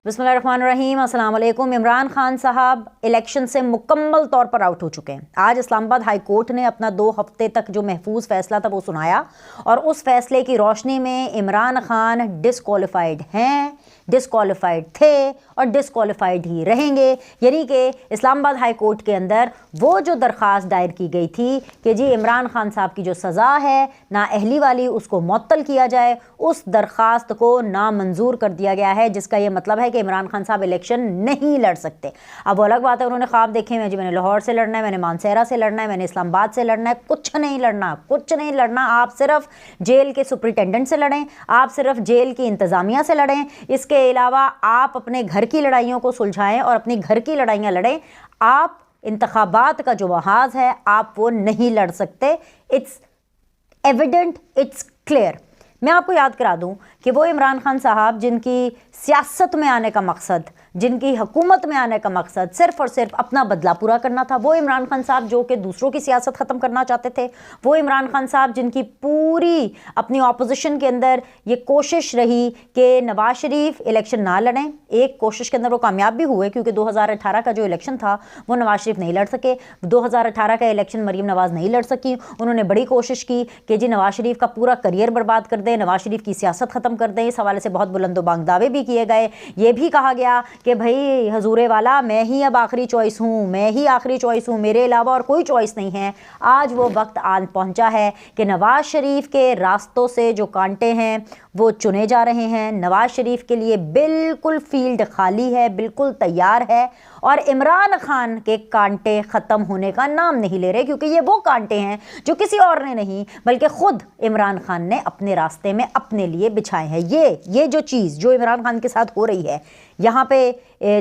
बिस्मिल्लाहिर्रहमानिर्रहीम, अस्सलाम वालेकुम। इमरान खान साहब इलेक्शन से मुकम्मल तौर पर आउट हो चुके हैं। आज इस्लामाबाद हाई कोर्ट ने अपना 2 हफ्ते तक जो महफूज फैसला था वो सुनाया और उस फैसले की रोशनी में इमरान खान डिसक्वालिफाइड हैं, डिसक्वालिफाइड थे और डिसक्वालिफाइड ही रहेंगे। यानी कि इस्लामाबाद हाई कोर्ट के अंदर वो जो दरख्वास्त दायर की गई थी कि जी इमरान खान साहब की जो सज़ा है नाअहली वाली उसको मुअत्तल किया जाए, उस दरख्वास्त को नामंजूर कर दिया गया है, जिसका ये मतलब है कि इमरान खान साहब इलेक्शन नहीं लड़ सकते। अब वो अलग बात है, उन्होंने ख्वाब देखे हैं जी मैंने लाहौर से लड़ना है, मैंने मानसेरा से लड़ना है, मैंने इस्लामाबाद से लड़ना है। कुछ नहीं लड़ना, कुछ नहीं लड़ना। आप सिर्फ जेल के सुपरिटेंडेंट से लड़ें, आप सिर्फ जेल की इंतज़ामिया से लड़ें। इसके अलावा आप अपने घर की लड़ाइयों को सुलझाएं और अपनी घर की लड़ाइयाँ लड़ें। आप इंतखाबात का जो महाज है आप वो नहीं लड़ सकते। It's evident, it's clear. मैं आपको याद करा दूं कि वो इमरान खान साहब जिनकी सियासत में आने का मकसद, जिनकी हुकूमत में आने का मकसद सिर्फ और सिर्फ अपना बदला पूरा करना था, वो इमरान खान साहब जो कि दूसरों की सियासत ख़त्म करना चाहते थे, वो इमरान खान साहब जिनकी पूरी अपनी ऑपोजिशन के अंदर ये कोशिश रही कि नवाज शरीफ इलेक्शन ना लड़ें। एक कोशिश के अंदर वो कामयाब भी हुए क्योंकि 2018 का जो इलेक्शन था वो नवाज शरीफ नहीं लड़ सके। 2018 का इलेक्शन मरीम नवाज़ नहीं लड़ सकी। उन्होंने बड़ी कोशिश की कि जी नवाज शरीफ का पूरा करियर बर्बाद कर दें, नवाज शरीफ की सियासत ख़त्म कर दें। इस हवाले से बहुत बुलंदोबांग दावे भी किए गए। ये भी कहा गया कि भाई हजूरे वाला मैं ही अब आखिरी चॉइस हूँ, मैं ही आखिरी चॉइस हूँ, मेरे अलावा और कोई चॉइस नहीं है। आज वो वक्त आन पहुँचा है कि नवाज शरीफ के रास्तों से जो कांटे हैं वो चुने जा रहे हैं। नवाज शरीफ के लिए बिल्कुल फील्ड खाली है, बिल्कुल तैयार है और इमरान खान के कांटे ख़त्म होने का नाम नहीं ले रहे, क्योंकि ये वो कांटे हैं जो किसी और ने नहीं बल्कि ख़ुद इमरान खान ने अपने रास्ते में अपने लिए बिछाए हैं। ये जो चीज़ जो इमरान खान के साथ हो रही है, यहाँ पे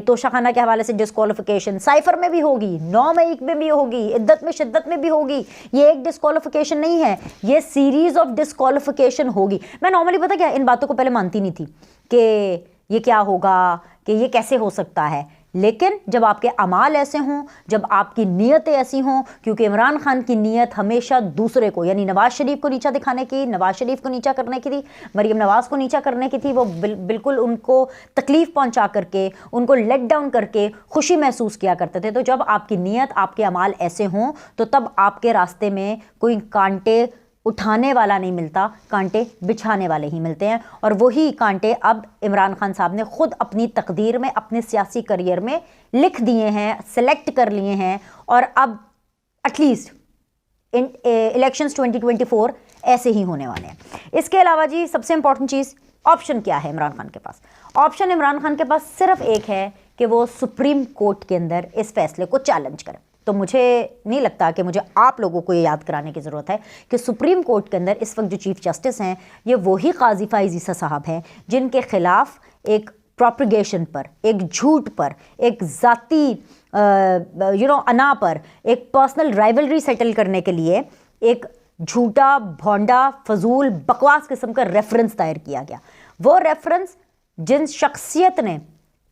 तोशाखाना के हवाले से डिस्क्वालिफिकेशन साइफर में भी होगी, 9 मई में भी होगी, इद्दत में शिद्दत में भी होगी। ये एक डिस्क्वालिफिकेशन नहीं है, ये सीरीज़ ऑफ डिस्क्वालिफिकेशन होगी। मैं नॉर्मली पता क्या इन बातों को पहले मानती नहीं थी कि ये क्या होगा, कि ये कैसे हो सकता है, लेकिन जब आपके अमाल ऐसे हों, जब आपकी नीयतें ऐसी हों, क्योंकि इमरान खान की नीयत हमेशा दूसरे को यानी नवाज शरीफ को नीचा दिखाने की, नवाज शरीफ को नीचा करने की थी, मरीम नवाज़ को नीचा करने की थी। वो बिल्कुल उनको तकलीफ़ पहुंचा करके, उनको लेट डाउन करके खुशी महसूस किया करते थे। तो जब आपकी नीयत, आपके अमाल ऐसे हों तो तब आपके रास्ते में कोई कांटे उठाने वाला नहीं मिलता, कांटे बिछाने वाले ही मिलते हैं। और वही कांटे अब इमरान खान साहब ने खुद अपनी तकदीर में, अपने सियासी करियर में लिख दिए हैं, सेलेक्ट कर लिए हैं और अब एटलीस्ट इलेक्शंस 2024 ऐसे ही होने वाले हैं। इसके अलावा जी सबसे इंपॉर्टेंट चीज़, ऑप्शन क्या है इमरान खान के पास? ऑप्शन इमरान खान के पास सिर्फ एक है कि वो सुप्रीम कोर्ट के अंदर इस फैसले को चैलेंज करें। तो मुझे नहीं लगता कि मुझे आप लोगों को ये याद कराने की ज़रूरत है कि सुप्रीम कोर्ट के अंदर इस वक्त जो चीफ़ जस्टिस हैं ये वही काजी फ़ाइज़ ईसा साहब हैं जिनके ख़िलाफ़ एक प्रोपगेशन पर, एक झूठ पर, एक ज़ाती अना पर, एक पर्सनल राइवलरी सेटल करने के लिए एक झूठा, भोंडा, फजूल, बकवास किस्म का रेफरेंस दायर किया गया। वो रेफरेंस जिन शख्सियत ने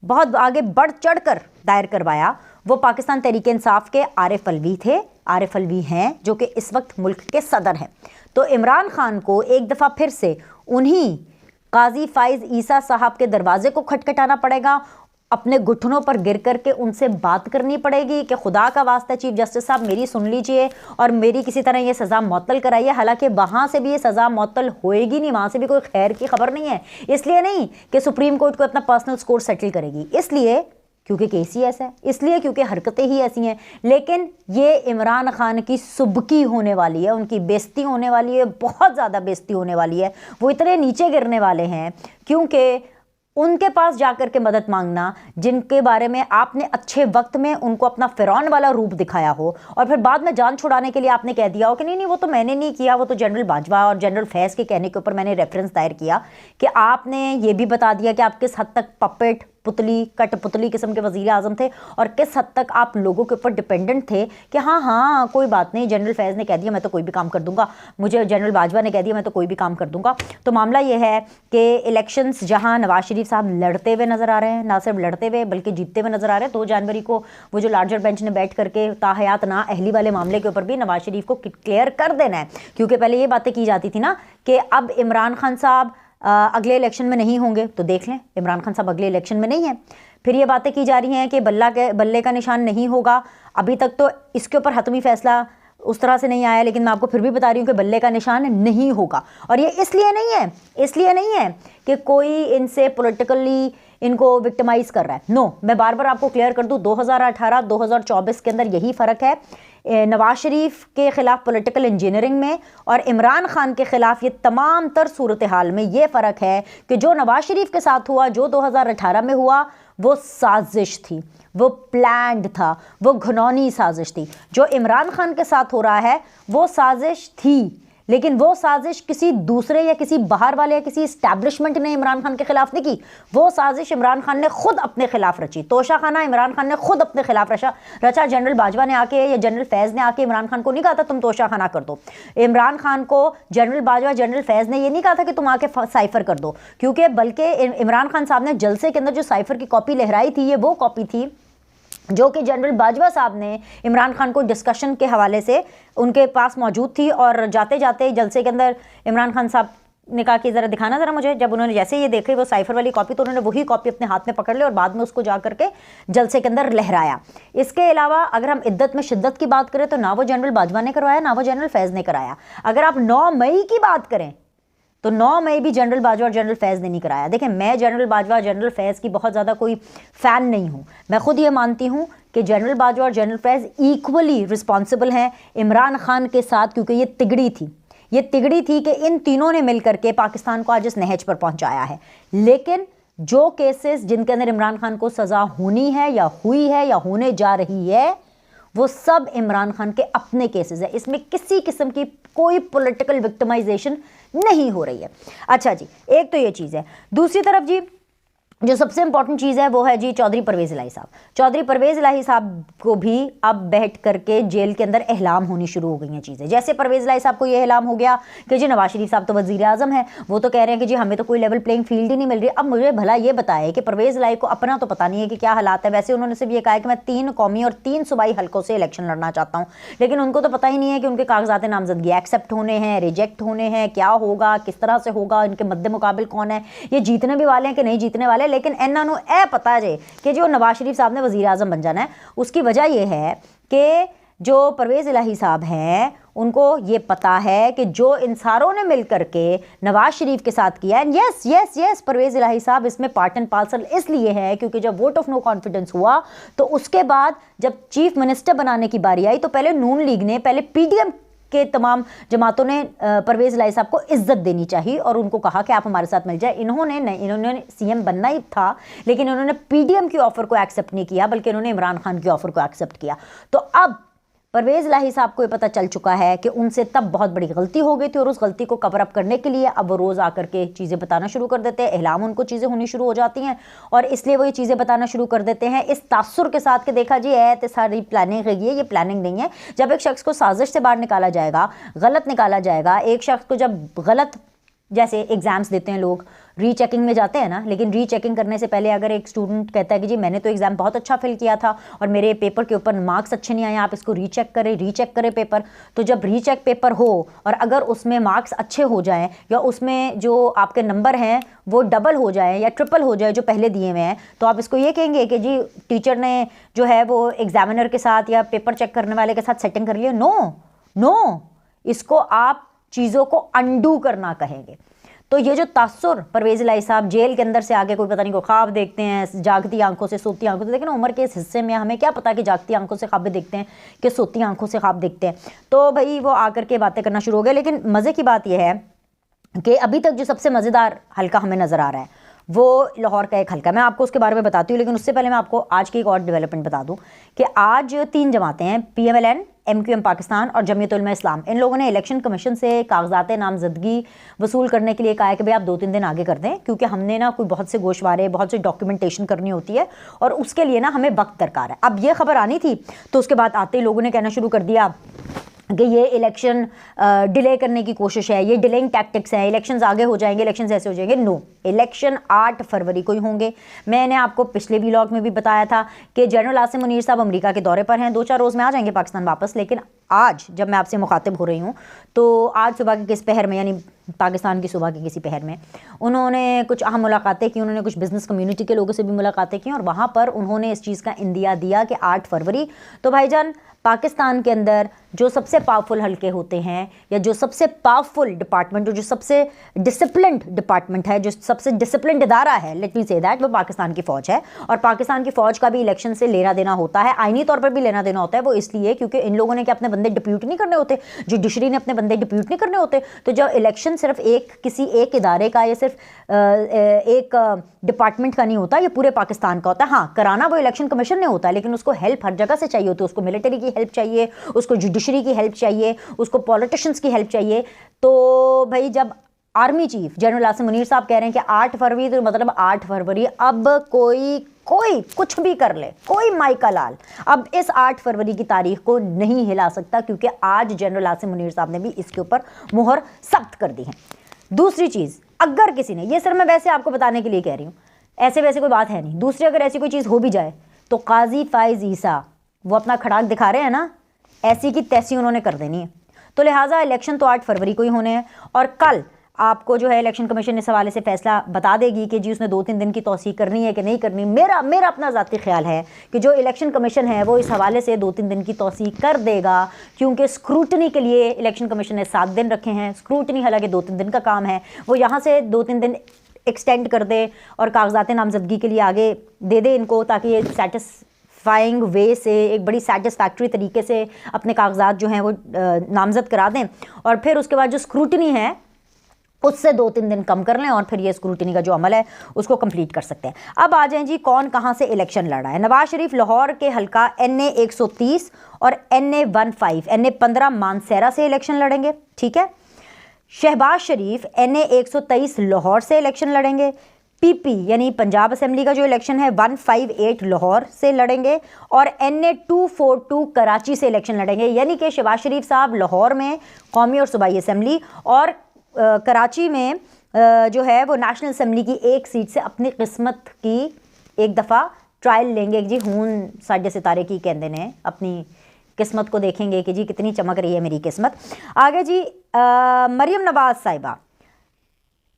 बहुत आगे बढ़ चढ़ कर दायर करवाया वो पाकिस्तान तहरीक इंसाफ के आरिफ अलवी थे, आरिफ अलवी हैं जो कि इस वक्त मुल्क के सदर हैं। तो इमरान खान को एक दफ़ा फिर से उन्हीं काजी फ़ाइज़ ईसा साहब के दरवाजे को खटखटाना पड़ेगा, अपने घुटनों पर गिर करके उनसे बात करनी पड़ेगी कि खुदा का वास्ता चीफ जस्टिस साहब मेरी सुन लीजिए और मेरी किसी तरह ये सज़ा मुअत्तल कराइए। हालांकि वहाँ से भी ये सज़ा मुअत्तल होएगी नहीं, वहाँ से भी कोई खैर की खबर नहीं है। इसलिए नहीं कि सुप्रीम कोर्ट को अपना पर्सनल स्कोर सेटल करेगी, इसलिए क्योंकि केस ही ऐसा है, इसलिए क्योंकि हरकतें ही ऐसी हैं। लेकिन ये इमरान खान की सुबकी होने वाली है, उनकी बेइज्जती होने वाली है, बहुत ज़्यादा बेइज्जती होने वाली है। वो इतने नीचे गिरने वाले हैं क्योंकि उनके पास जाकर के मदद मांगना जिनके बारे में आपने अच्छे वक्त में उनको अपना फ़िरौन वाला रूप दिखाया हो और फिर बाद में जान छुड़ाने के लिए आपने कह दिया हो कि नहीं नहीं वो तो मैंने नहीं किया, वो तो जनरल बाजवा और जनरल फैज़ के कहने के ऊपर मैंने रेफरेंस दायर किया, कि आपने ये भी बता दिया कि आप किस हद तक पपेट, पुतली, कठपुतली किस्म के वज़ीर आज़म थे और किस हद तक आप लोगों के ऊपर डिपेंडेंट थे कि हाँ कोई बात नहीं, जनरल फैज़ ने कह दिया मैं तो कोई भी काम कर दूंगा, मुझे जनरल बाजवा ने कह दिया मैं तो कोई भी काम कर दूंगा। तो मामला ये है कि इलेक्शंस जहाँ नवाज शरीफ साहब लड़ते हुए नज़र आ रहे हैं, ना सिर्फ लड़ते हुए बल्कि जीतते हुए नज़र आ रहे हैं। 2 जनवरी को वो जो लार्जर बेंच ने बैठ करके ताहयात ना अहली वाले मामले के ऊपर भी नवाज शरीफ को क्लियर कर देना है, क्योंकि पहले ये बातें की जाती थी ना कि अब इमरान खान साहब अगले इलेक्शन में नहीं होंगे, तो देख लें इमरान खान साहब अगले इलेक्शन में नहीं है। फिर ये बातें की जा रही हैं कि बल्ले का निशान नहीं होगा। अभी तक तो इसके ऊपर हतमी फैसला उस तरह से नहीं आया, लेकिन मैं आपको फिर भी बता रही हूँ कि बल्ले का निशान नहीं होगा। और ये इसलिए नहीं है कि कोई इनसे पॉलिटिकली इनको विक्टिमाइज कर रहा है। नो, मैं बार बार आपको क्लियर कर दूँ, 2018-2024 के अंदर यही फ़र्क है नवाज शरीफ के ख़िलाफ़ पॉलिटिकल इंजीनियरिंग में और इमरान खान के ख़िलाफ़ ये तमाम तर सूरत हाल में ये फ़र्क है कि जो नवाज शरीफ के साथ हुआ, जो 2018 में हुआ, वो साजिश थी, वो प्लान्ड था, वो घिनौनी साजिश थी। जो इमरान खान के साथ हो रहा है वो साजिश थी, लेकिन वो साजिश किसी दूसरे या किसी बाहर वाले या किसी इस्टेब्लिशमेंट ने इमरान खान के खिलाफ नहीं की। वो साजिश इमरान खान ने खुद अपने खिलाफ रची। तोशाखाना इमरान खान ने खुद अपने खिलाफ रचा। जनरल बाजवा ने आके या जनरल फैज़ ने आके इमरान खान को नहीं कहा था तुम तोशाखाना कर दो। इमरान खान को जनरल बाजवा, जनरल फैज़ ने ये नहीं कहा था कि तुम आके साइफर कर दो, क्योंकि बल्कि इमरान खान साहब ने जलसे के अंदर जो साइफर की कॉपी लहराई थी, ये वो कॉपी थी जो कि जनरल बाजवा साहब ने इमरान खान को डिस्कशन के हवाले से उनके पास मौजूद थी। और जाते जाते जलसे के अंदर इमरान खान साहब ने कहा कि ज़रा दिखाना ज़रा मुझे। जब उन्होंने जैसे ये देखी वो साइफर वाली कॉपी, तो उन्होंने वही कॉपी अपने हाथ में पकड़ ली और बाद में उसको जा करके जलसे के अंदर लहराया। इसके अलावा अगर हम इद्दत में शिद्दत की बात करें तो ना वो जनरल बाजवा ने करवाया, ना वो जनरल फैज़ ने कराया। अगर आप 9 मई की बात करें तो 9 मई भी जनरल बाजवा और जनरल फैज़ ने नहीं कराया। देखें, मैं जनरल बाजवा, जनरल फैज़ की बहुत ज़्यादा कोई फ़ैन नहीं हूँ। मैं खुद ये मानती हूँ कि जनरल बाजवा और जनरल फैज़ इक्वली रिस्पॉन्सिबल हैं इमरान खान के साथ, क्योंकि ये तिगड़ी थी कि इन तीनों ने मिलकर के पाकिस्तान को आज इस नहज पर पहुँचाया है। लेकिन जो केसेस जिनके अंदर इमरान खान को सज़ा होनी है या हुई है या होने जा रही है, वो सब इमरान खान के अपने केसेस है। इसमें किसी किस्म की कोई पॉलिटिकल विक्टिमाइजेशन नहीं हो रही है। अच्छा जी, एक तो ये चीज़ है। दूसरी तरफ जी जो सबसे इंपॉर्टेंट चीज़ है वो है जी चौधरी परवेज़ इलाही साहब। चौधरी परवेज़ इलाही साहब को भी अब बैठ करके जेल के अंदर एहलाम होनी शुरू हो गई हैं चीज़ें। जैसे परवेज़ इलाही साहब को ये एहलाम हो गया कि जी नवाज शरीफ साहब तो वज़ीर आज़म है, वो तो कह रहे हैं कि जी हमें तो कोई लेवल प्लेइंग फील्ड ही नहीं मिल रही। अब मुझे भला ये बताए कि परवेज़ इलाही को अपना तो पता नहीं है कि क्या हालात है। वैसे उन्होंने सिर्फ ये कहा है कि मैं 3 कौमी और 3 सूबाई हल्कों से इलेक्शन लड़ना चाहता हूँ, लेकिन उनको तो पता ही नहीं है कि उनके कागजात नामजदगी एक्सेप्ट होने हैं, रिजेक्ट होने हैं, क्या होगा, किस तरह से होगा, इनके मद्दे मुकाबिल कौन है, ये जीतने भी वाले हैं कि नहीं जीतने वाले। लेकिन इन्होंने पता है कि जो नवाज शरीफ साहब ने वज़ीर आज़म बन जाना है, उसकी वजह यह है कि जो परवेज़ इलाही साहब हैं उनको ये पता है कि जो इन सारों ने मिल करके नवाज शरीफ के साथ किया है, यस परवेज़ इलाही साहब इसमें पार्ट एंड पार्सल इसलिए है क्योंकि जब वोट ऑफ नो कॉन्फिडेंस हुआ तो उसके बाद जब चीफ मिनिस्टर बनाने की बारी आई तो पहले नून लीग ने, पहले पीडीएम के तमाम जमातों ने परवेज़ इलाही साहब को इज्जत देनी चाहिए और उनको कहा कि आप हमारे साथ मिल जाए। इन्होंने सीएम बनना ही था, लेकिन इन्होंने पीडीएम की ऑफर को एक्सेप्ट नहीं किया, बल्कि इन्होंने इमरान खान की ऑफर को एक्सेप्ट किया। तो अब परवेज़ इलाही साहब को ये पता चल चुका है कि उनसे तब बहुत बड़ी गलती हो गई थी और उस गलती को कवर अप करने के लिए अब वो रोज़ आकर के चीज़ें बताना शुरू कर देते हैं। एहलाम उनको चीज़ें होनी शुरू हो जाती हैं और इसलिए वो ये चीज़ें बताना शुरू कर देते हैं इस तासुर के साथ कि देखा जी तो सारी प्लानिंग है, ये प्लानिंग नहीं है। जब एक शख्स को साजिश से बाहर निकाला जाएगा, गलत निकाला जाएगा, एक शख्स को जब गलत, जैसे एग्ज़ाम्स देते हैं लोग, रीचेकिंग में जाते हैं ना, लेकिन रीचेकिंग करने से पहले अगर एक स्टूडेंट कहता है कि जी मैंने तो एग्ज़ाम बहुत अच्छा फिल किया था और मेरे पेपर के ऊपर मार्क्स अच्छे नहीं आए, आप इसको रीचेक करें पेपर। तो जब रीचेक पेपर हो और अगर उसमें मार्क्स अच्छे हो जाएं या उसमें जो आपके नंबर हैं वो डबल हो जाए या ट्रिपल हो जाए जो पहले दिए हुए हैं, तो आप इसको ये कहेंगे कि जी टीचर ने जो है वो एग्जामिनर के साथ या पेपर चेक करने वाले के साथ सेटिंग कर लिया। नो, इसको आप चीज़ों को अंडू करना कहेंगे। तो ये जो तासुर परवेज़ इलाही साहब जेल के अंदर से आगे कोई पता नहीं को ख्वाब देखते हैं, जागती आंखों से सोती आंखों से, लेकिन उम्र के इस हिस्से में हमें क्या पता कि जागती आंखों से ख्वाब देखते हैं कि सोती आंखों से ख्वाब देखते हैं। तो भाई वो आकर के बातें करना शुरू हो गए। लेकिन मज़े की बात यह है कि अभी तक जो सबसे मज़ेदार हल्का हमें नज़र आ रहा है वो लाहौर का एक हल्का, मैं आपको उसके बारे में बताती हूँ। लेकिन उससे पहले मैं आपको आज की एक और डेवलपमेंट बता दूँ कि आज 3 जमातें हैं, PMLN, MQM पाकिस्तान और जमीयत उलमा इस्लाम, इन लोगों ने इलेक्शन कमीशन से कागजात नामजदगी वसूल करने के लिए कहा है कि भाई आप 2-3 दिन आगे कर दें, क्योंकि हमने ना कोई बहुत से गोशवारे, बहुत सी डॉक्यूमेंटेशन करनी होती है और उसके लिए ना हमें वक्त दरकार है। अब ये खबर आनी थी तो उसके बाद आते ही लोगों ने कहना शुरू कर दिया कि ये इलेक्शन डिले करने की कोशिश है, ये डिलेइंग टैक्टिक्स हैं, इलेक्शंस आगे हो जाएंगे, इलेक्शंस ऐसे हो जाएंगे। नो, इलेक्शन 8 फरवरी को ही होंगे। मैंने आपको पिछले व्लॉग में भी बताया था कि जनरल आसिम मुनीर साहब अमेरिका के दौरे पर हैं, 2-4 रोज़ में आ जाएंगे पाकिस्तान वापस, लेकिन आज जब मैं आपसे मुखातिब हो रही हूँ तो आज सुबह के किस पहर में, यानी पाकिस्तान की सुबह के किसी पहर में, उन्होंने कुछ अहम मुलाकातें की, उन्होंने कुछ बिज़नेस कम्युनिटी के लोगों से भी मुलाकातें की और वहाँ पर उन्होंने इस चीज़ का इंदिया दिया कि 8 फरवरी तो भाईजान पाकिस्तान के अंदर जो सबसे पावरफुल हल्के होते हैं या जो सबसे पावरफुल डिपार्टमेंट, जो सबसे डिसिप्लिन्ड डिपार्टमेंट है, जो सबसे डिसिप्लिन्ड इदारा है, लेट मी से दैट, वो पाकिस्तान की फ़ौज है। और पाकिस्तान की फ़ौज का भी इलेक्शन से लेना देना होता है, आईनी तौर पर भी लेना देना होता है। वो इसलिए क्योंकि इन लोगों ने क्या अपने बंदे डिप्यूट नहीं करने होते, जुडिशरी ने अपने बंदे डिप्यूट नहीं करने होते। तो जब इलेक्शन सिर्फ किसी एक इदारे का या सिर्फ एक डिपार्टमेंट का नहीं होता, ये पूरे पाकिस्तान का होता है। हाँ, कराना वो इलेक्शन कमीशन ने होता है, लेकिन उसको हेल्प हर जगह से चाहिए होती है। उसको मिलिट्री की हेल्प चाहिए, उसको जुडिशरी की हेल्प चाहिए, उसको पॉलिटिशियंस की हेल्प चाहिए। तो भाई जब army chief general Asim Munir साहब कह रहे हैं कि 8 फरवरी, तो मतलब 8 फरवरी अब कोई कुछ भी कर ले, कोई माइका लाल अब इस 8 फरवरी की तारीख को नहीं हिला सकता, क्योंकि आज जनरल आसिम मुनीर साहब ने भी इसके ऊपर मुहर सख्त कर दी है। दूसरी चीज़, अगर किसी ने, ये सर मैं वैसे आपको बताने के लिए कह रही हूँ, ऐसे वैसे कोई बात है नहीं। दूसरी, अगर ऐसी कोई चीज़ हो भी जाए तो काजी फाइज ईसा वो अपना खड़ाक दिखा रहे हैं ना, ऐसी की तैसी उन्होंने कर देनी है। तो लिहाजा इलेक्शन तो 8 फरवरी को ही होने हैं और कल आपको जो है इलेक्शन कमीशन इस हवाले से फैसला बता देगी कि जी उसने 2-3 दिन की तौसीक करनी है कि नहीं करनी। मेरा अपना ज़ाती ख्याल है कि जो इलेक्शन कमीशन है वो इस हवाले से 2-3 दिन की तौसीक कर देगा, क्योंकि स्क्रूटनी के लिए इलेक्शन कमीशन ने 7 दिन रखे हैं। स्क्रूटनी हालांकि 2-3 दिन का काम है, वो यहाँ से 2-3 दिन एक्सटेंड कर दे और कागजात नामजदगी के लिए आगे दे दे इनको, ताकि ये सेटिस्फाइंग वे से, एक बड़ी सेटिस्फैक्ट्री तरीके से अपने कागजात जो हैं वो नामजद करा दें। और फिर उसके बाद जो स्क्रूटनी है उससे 2-3 दिन कम कर लें और फिर ये स्क्रूटनी का जो अमल है उसको कंप्लीट कर सकते हैं। अब आ जाएं जी, कौन कहां से इलेक्शन लड़ा है। नवाज शरीफ लाहौर के हल्का NA 130 और NA 15 NA 15 मानसेरा से इलेक्शन लड़ेंगे, ठीक है। शहबाज शरीफ NA 123 लाहौर से इलेक्शन लड़ेंगे। PP यानी पंजाब असेंबली का जो इलेक्शन है 158 लाहौर से लड़ेंगे और NA 242 कराची से इलेक्शन लड़ेंगे। यानी कि शहबाज शरीफ साहब लाहौर में कौमी और सूबाई असेंबली और कराची में जो है वो नेशनल असेंबली की एक सीट से अपनी किस्मत की एक दफ़ा ट्रायल लेंगे जी। हून साढ़े सितारे की कहते ने, अपनी किस्मत को देखेंगे कि जी कितनी चमक रही है मेरी किस्मत। आगे जी, मरियम नवाज साहिबा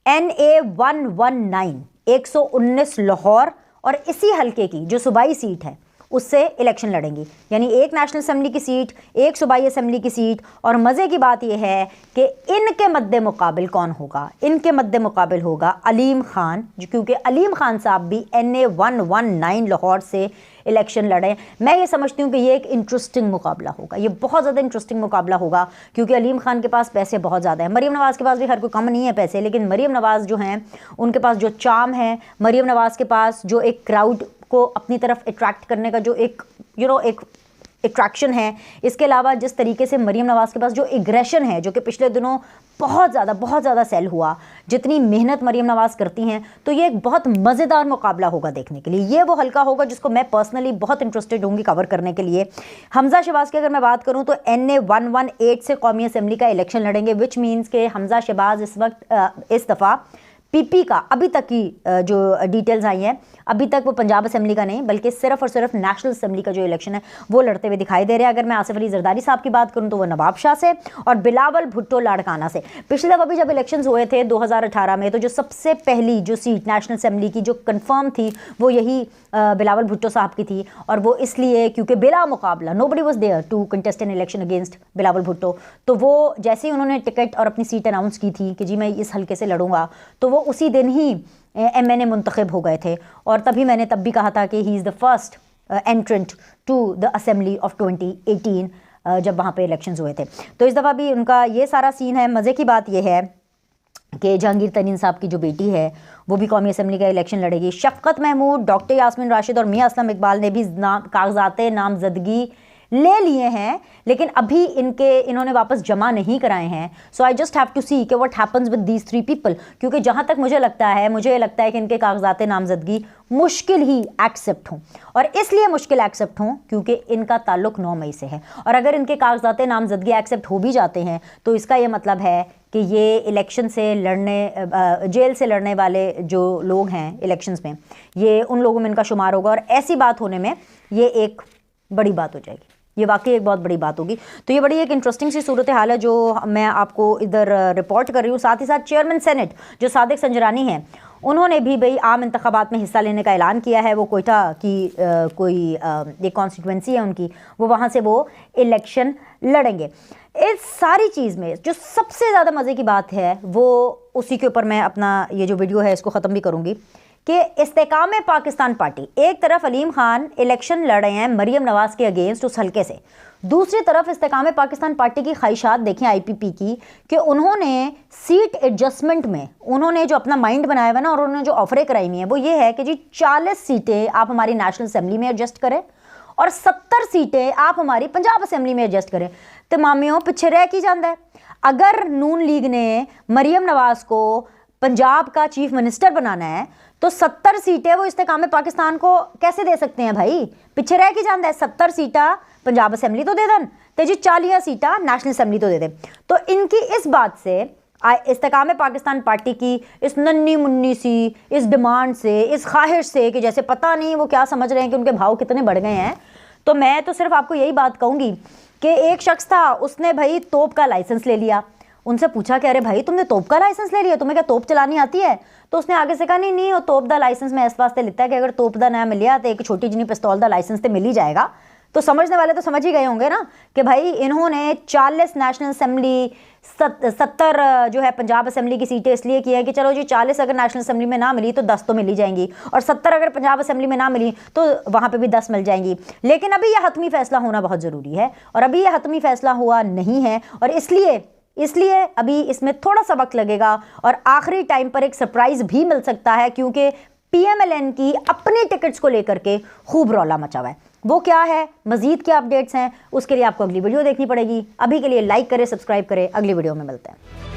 NA 119 119 लाहौर और इसी हल्के की जो सूबाई सीट है उससे इलेक्शन लड़ेंगी। यानी एक नेशनल असेंबली की सीट, एक सूबाई असेंबली की सीट। और मज़े की बात यह है कि इनके मद्दे मुकाबिल कौन होगा, इनके मद्दे मुकाबिल होगा अलीम खान, क्योंकि अलीम खान साहब भी NA 119 लाहौर से इलेक्शन लड़े। मैं ये समझती हूँ कि ये एक इंटरेस्टिंग मुकाबला होगा, ये बहुत ज़्यादा इंटरेस्टिंग मुकाबला होगा, क्योंकि अलीम खान के पास पैसे बहुत ज़्यादा हैं। मरीम नवाज़ के पास भी हर कोई कम नहीं है पैसे, लेकिन मरीम नवाज़ जो हैं उनके पास जो चार्म है, मरीम नवाज़ के पास जो एक क्राउड को अपनी तरफ अट्रैक्ट करने का जो एक एक अट्रैक्शन है, इसके अलावा जिस तरीके से मरीम नवाज़ के पास जो एग्रेशन है, जो कि पिछले दिनों बहुत ज़्यादा सेल हुआ, जितनी मेहनत मरीम नवाज़ करती हैं, तो ये एक बहुत मज़ेदार मुकाबला होगा देखने के लिए। ये वो हल्का होगा जिसको मैं पर्सनली बहुत इंटरेस्टेड होंगी कवर करने के लिए। हमज़ा शहबाज की अगर मैं बात करूँ तो NA 118 से कौमी असम्बली का इलेक्शन लड़ेंगे, विच मीन्स के हमज़ा शहबाज इस वक्त इस दफ़ा PP का अभी तक की जो डिटेल्स आई हैं, अभी तक वो पंजाब असेंबली का नहीं बल्कि सिर्फ और सिर्फ नेशनल असेंबली का जो इलेक्शन है वो लड़ते हुए दिखाई दे रहे हैं। अगर मैं आसिफ अली जरदारी साहब की बात करूं तो वो नवाब शाह से और बिलावल भुट्टो लाड़काना से। पिछले दफ़ा भी जब इलेक्शंस हुए थे 2018 में, तो जो सबसे पहली जो सीट नेशनल असेंबली की जो कन्फर्म थी वो यही बिलावल भुट्टो साहब की थी। और वो इसलिए क्योंकि बिला मुकाबला nobody was there to contest an election against Bilawal Bhutto. तो वो जैसे ही उन्होंने टिकट और अपनी सीट अनाउंस की थी कि जी मैं इस हल्के से लड़ूंगा, तो वो उसी दिन ही MNA मुंतखब हो गए थे। और तभी मैंने तब भी कहा था कि he is the first entrant to the assembly of 2018 जब वहाँ पे इलेक्शंस हुए थे। तो इस दफ़ा भी उनका ये सारा सीन है। मज़े की बात यह है कि जहांगीर तरीन साहब की जो बेटी है वो भी कौमी असम्बली का इलेक्शन लड़ेगी। शफ़क़त महमूद, डॉक्टर यास्मीन राशिद और मियां असलम इकबाल ने भी कागजात नामजदगी ले लिए हैं, लेकिन अभी इन्होंने वापस जमा नहीं कराए हैं। सो आई जस्ट हैव टू सी कि what happens with these 3 people, क्योंकि जहाँ तक मुझे लगता है कि इनके कागजात नामजदगी मुश्किल ही एक्सेप्ट हों। और इसलिए मुश्किल एक्सेप्ट हों क्योंकि इनका ताल्लुक 9 मई से है। और अगर इनके कागजात नामजदगी एक्सेप्ट हो भी जाते हैं तो इसका ये मतलब है कि ये इलेक्शन से लड़ने, जेल से लड़ने वाले जो लोग हैं इलेक्शंस में, ये उन लोगों में इनका शुमार होगा। और ऐसी बात होने में ये एक बड़ी बात हो जाएगी। ये वाकई एक बहुत बड़ी बात होगी। तो ये बड़ी एक इंटरेस्टिंग सी सूरत हाल है जो मैं आपको इधर रिपोर्ट कर रही हूँ। साथ ही साथ चेयरमैन सेनेट जो सादिक संजरानी हैं, उन्होंने भी भाई आम इंतखाबात में हिस्सा लेने का ऐलान किया है। वो कोयटा की एक कॉन्स्टिट्यूंसी है उनकी, वो वहाँ से वो इलेक्शन लड़ेंगे। इस सारी चीज़ में जो सबसे ज़्यादा मज़े की बात है वो उसी के ऊपर मैं अपना ये जो वीडियो है इसको ख़त्म भी करूँगी कि इस्तेकाम पाकिस्तान पार्टी, एक तरफ अलीम खान इलेक्शन लड़ रहे हैं मरीम नवाज़ के अगेंस्ट उस हल्के से, दूसरी तरफ इस्तेकाम पाकिस्तान पार्टी की ख्वाहिशात देखें IPP की कि उन्होंने सीट एडजस्टमेंट में उन्होंने जो अपना माइंड बनाया हुआ ना और उन्होंने जो ऑफरें कराई हुई हैं वो ये है कि जी 40 सीटें आप हमारी नेशनल असेंबली में एडजस्ट करें और 70 सीटें आप हमारी पंजाब असेंबली में एडजस्ट करें। तो मामियों पीछे रह की जाता है। अगर नून लीग ने मरीम नवाज़ को पंजाब का चीफ मिनिस्टर बनाना है तो 70 सीटें वो इस्तेकाम पाकिस्तान को कैसे दे सकते हैं भाई, पीछे रह के जाता है। 70 सीटा पंजाब असेंबली तो दे दें तो जी 40 सीटा नेशनल असेंबली तो दे दें। तो इनकी इस बात से इस्तेकाम पाकिस्तान पार्टी की इस नन्ही मुन्नी सी इस डिमांड से, इस ख्वाहिश से कि जैसे पता नहीं वो क्या समझ रहे हैं कि उनके भाव कितने बढ़ गए हैं। तो मैं तो सिर्फ आपको यही बात कहूँगी कि एक शख्स था, उसने भाई तोप का लाइसेंस ले लिया। उनसे पूछा कि अरे भाई तुमने तोप का लाइसेंस ले लिया, तुम्हें क्या तोप चलानी आती है? तो उसने आगे से कहा नहीं नहीं वो तोप दा लाइसेंस मैं इस वास्ते लेता है कि अगर तोप दा नया मिलिया तो एक छोटी जिनी पिस्तौल दा लाइसेंस तो मिल ही जाएगा। तो समझने वाले तो समझ ही गए होंगे ना कि भाई इन्होंने 40 नेशनल असेंबली 70 जो है पंजाब असेंबली की सीटें इसलिए की है कि चलो जी 40 अगर नेशनल असेंबली में ना मिली तो 10 तो मिल ही जाएंगी, और 70 अगर पंजाब असेंबली में ना मिली तो वहाँ पे भी 10 मिल जाएंगी। लेकिन अभी यह हतमी फैसला होना बहुत ज़रूरी है और अभी यह हतमी फैसला हुआ नहीं है और इसलिए अभी इसमें थोड़ा सा वक्त लगेगा और आखिरी टाइम पर एक सरप्राइज़ भी मिल सकता है क्योंकि PMLN की अपने टिकट्स को लेकर के खूब रौला मचा हुआ है। वो क्या है, मजीद क्या अपडेट्स हैं, उसके लिए आपको अगली वीडियो देखनी पड़ेगी। अभी के लिए लाइक करें, सब्सक्राइब करें, अगली वीडियो में मिलते हैं।